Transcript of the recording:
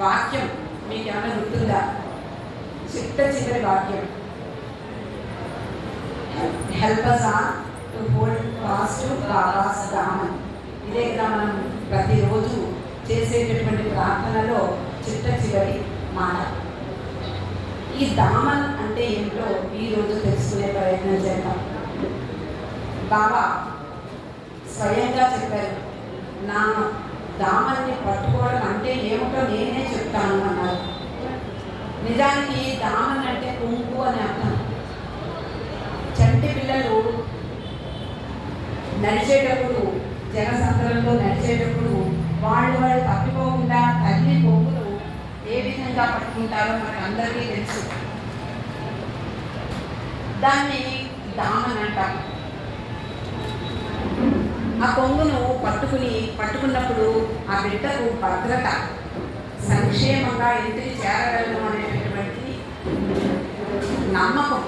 వాక్యం మీకు ఏమైనా గుర్తుందా? చిట్ట చివరి వాక్యం, help us all to hold fast to Baba's Daman. ఇదే కదా మనం ప్రతిరోజు చేసేటటువంటి ప్రార్థనలో చిట్ట చివరి మాట. ఈ దామన్ అంటే ఏమిటో ఈరోజు తెలుసుకునే ప్రయత్నం చేద్దాం. బాబా స్వయంగా చెప్పారు, నా దామన్ని పట్టుకోవడం అంటే ఏమిటో నేనే చెప్తాను అన్నారు. నిజానికి దామన్ అంటే కుంకు అని అర్థం. చంటి పిల్లలు నడిచేటప్పుడు, జనసంద్రంలో నడిచేటప్పుడు వాళ్ళు తప్పిపోకుండా తల్లి కొంగులు ఏ విధంగా పట్టుకుంటారో మనకు అందరికీ తెలుసు. దాన్ని దామన్ అంటాం. ఆ కొంగును పట్టుకున్నప్పుడు ఆ బిడ్డకు భద్రత, సంక్షేమంగా ఇంటికి చేరగలను అనేటటువంటి నమ్మకం